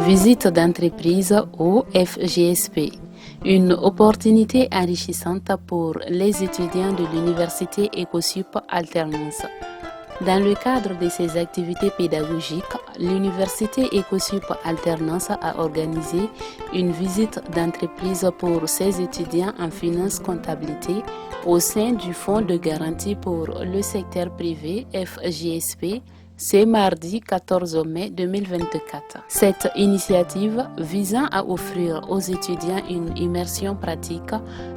Visite d'entreprise au FGSP. Une opportunité enrichissante pour les étudiants de l'université EcoSup Alternance. Dans le cadre de ses activités pédagogiques, l'université EcoSup Alternance a organisé une visite d'entreprise pour ses étudiants en finance comptabilité au sein du Fonds de garantie pour le secteur privé FGSP. C'est mardi 14 mai 2024. Cette initiative visant à offrir aux étudiants une immersion pratique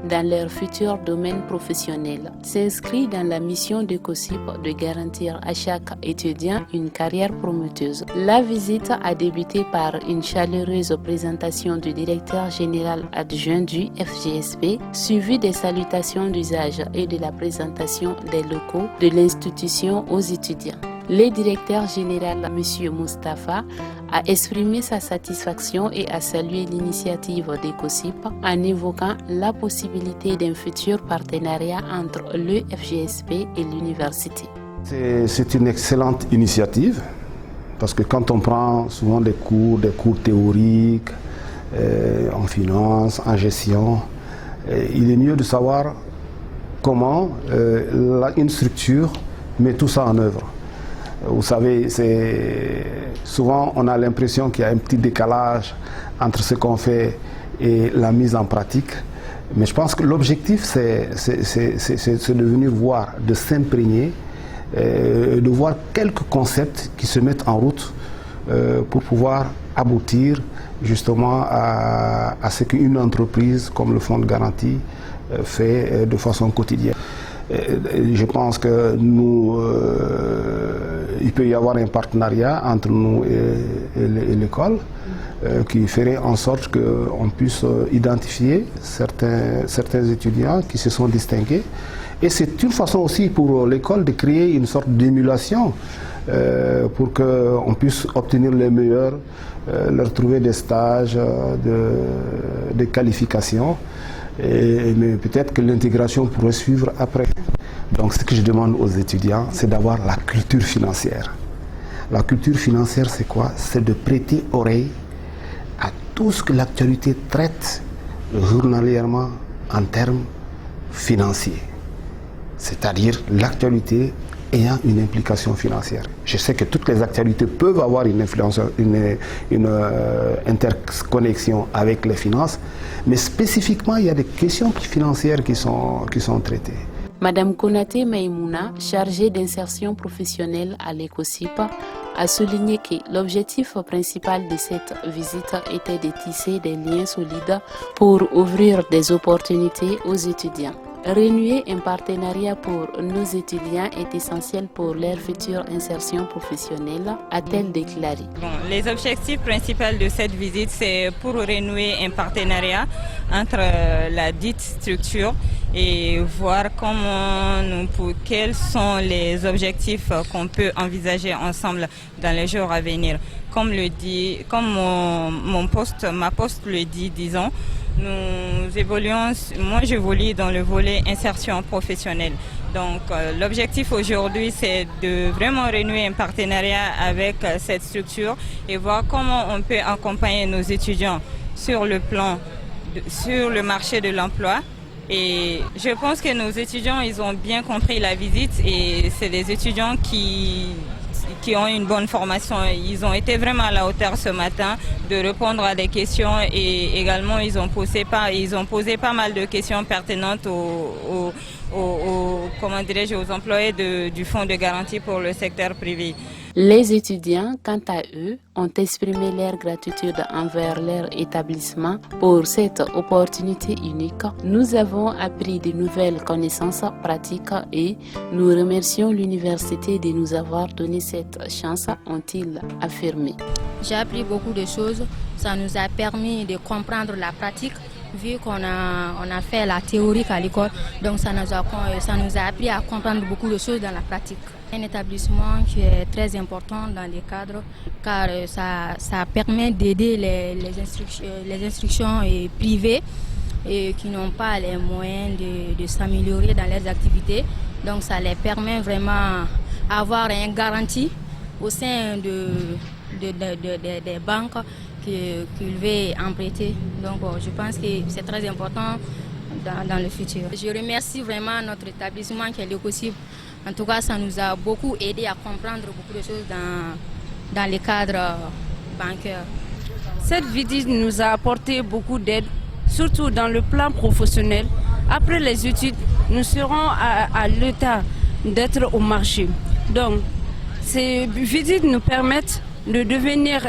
dans leur futur domaine professionnel s'inscrit dans la mission d'EcoSup de garantir à chaque étudiant une carrière prometteuse. La visite a débuté par une chaleureuse présentation du directeur général adjoint du FGSP, suivie des salutations d'usage et de la présentation des locaux de l'institution aux étudiants. Le directeur général, M. Moustapha, a exprimé sa satisfaction et a salué l'initiative d'EcoSup en évoquant la possibilité d'un futur partenariat entre le FGSP et l'université. C'est une excellente initiative parce que quand on prend souvent des cours théoriques en finance, en gestion, il est mieux de savoir comment une structure met tout ça en œuvre. Vous savez, souvent on a l'impression qu'il y a un petit décalage entre ce qu'on fait et la mise en pratique. Mais je pense que l'objectif, c'est de venir voir, de s'imprégner, de voir quelques concepts qui se mettent en route pour pouvoir aboutir justement à ce qu'une entreprise comme le Fonds de garantie fait de façon quotidienne. Je pense que il peut y avoir un partenariat entre nous et l'école qui ferait en sorte qu'on puisse identifier certains étudiants qui se sont distingués. Et c'est une façon aussi pour l'école de créer une sorte d'émulation pour qu'on puisse obtenir les meilleurs, leur trouver des stages, des qualifications. Mais peut-être que l'intégration pourrait suivre après. Donc ce que je demande aux étudiants, c'est d'avoir la culture financière. La culture financière, c'est quoi? C'est de prêter oreille à tout ce que l'actualité traite journalièrement en termes financiers. C'est-à-dire l'actualité ayant une implication financière. Je sais que toutes les actualités peuvent avoir une influence, une interconnexion avec les finances, mais spécifiquement, il y a des questions financières qui sont traitées. Madame Konaté Maïmouna, chargée d'insertion professionnelle à l'EcoSup, a souligné que l'objectif principal de cette visite était de tisser des liens solides pour ouvrir des opportunités aux étudiants. Renouer un partenariat pour nos étudiants est essentiel pour leur future insertion professionnelle, a-t-elle déclaré. Les objectifs principaux de cette visite, c'est pour renouer un partenariat entre la dite structure et voir quels sont les objectifs qu'on peut envisager ensemble dans les jours à venir. Comme ma poste le dit, disons, moi j'évolue dans le volet insertion professionnelle. Donc l'objectif aujourd'hui, c'est de vraiment renouer un partenariat avec cette structure et voir comment on peut accompagner nos étudiants sur le marché de l'emploi. Et je pense que nos étudiants, ils ont bien compris la visite et c'est des étudiants qui ont une bonne formation. Ils ont été vraiment à la hauteur ce matin de répondre à des questions et également ils ont posé pas mal de questions pertinentes aux employés du Fonds de garantie pour le secteur privé. Les étudiants, quant à eux, ont exprimé leur gratitude envers leur établissement pour cette opportunité unique. Nous avons appris de nouvelles connaissances pratiques et nous remercions l'université de nous avoir donné cette chance, ont-ils affirmé. J'ai appris beaucoup de choses. Ça nous a permis de comprendre la pratique. Vu qu'on a fait la théorique à l'école, donc ça nous a appris à comprendre beaucoup de choses dans la pratique. Un établissement qui est très important dans les cadres car ça permet d'aider les instructions privées et qui n'ont pas les moyens de s'améliorer dans leurs activités. Donc ça les permet vraiment d'avoir une garantie au sein des banques qu'il veut emprunter. Donc je pense que c'est très important dans le futur. Je remercie vraiment notre établissement qui est l'Ecosip. En tout cas, ça nous a beaucoup aidé à comprendre beaucoup de choses dans les cadres bancaires. Cette visite nous a apporté beaucoup d'aide, surtout dans le plan professionnel. Après les études, nous serons à l'état d'être au marché. Donc, ces visites nous permettent de devenir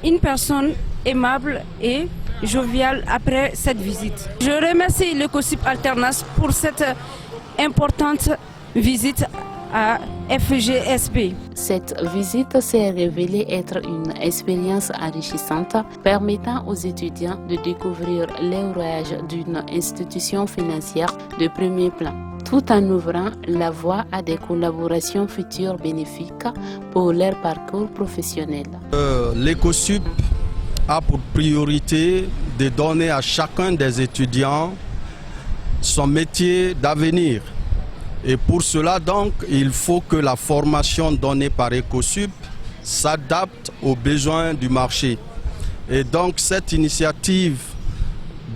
une personne aimable et joviale après cette visite. Je remercie l'Ecosip Alternance pour cette importante visite à FGSP. Cette visite s'est révélée être une expérience enrichissante permettant aux étudiants de découvrir les rouages d'une institution financière de premier plan, tout en ouvrant la voie à des collaborations futures bénéfiques pour leur parcours professionnel. L'Ecosip a pour priorité de donner à chacun des étudiants son métier d'avenir. Et pour cela, donc, il faut que la formation donnée par Ecosip s'adapte aux besoins du marché. Et donc, cette initiative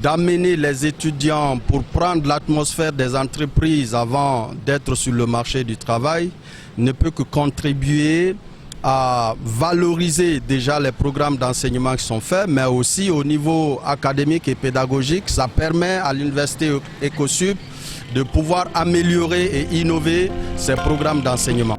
d'amener les étudiants pour prendre l'atmosphère des entreprises avant d'être sur le marché du travail ne peut que contribuer à valoriser déjà les programmes d'enseignement qui sont faits, mais aussi au niveau académique et pédagogique. Ça permet à l'université Ecosip de pouvoir améliorer et innover ses programmes d'enseignement.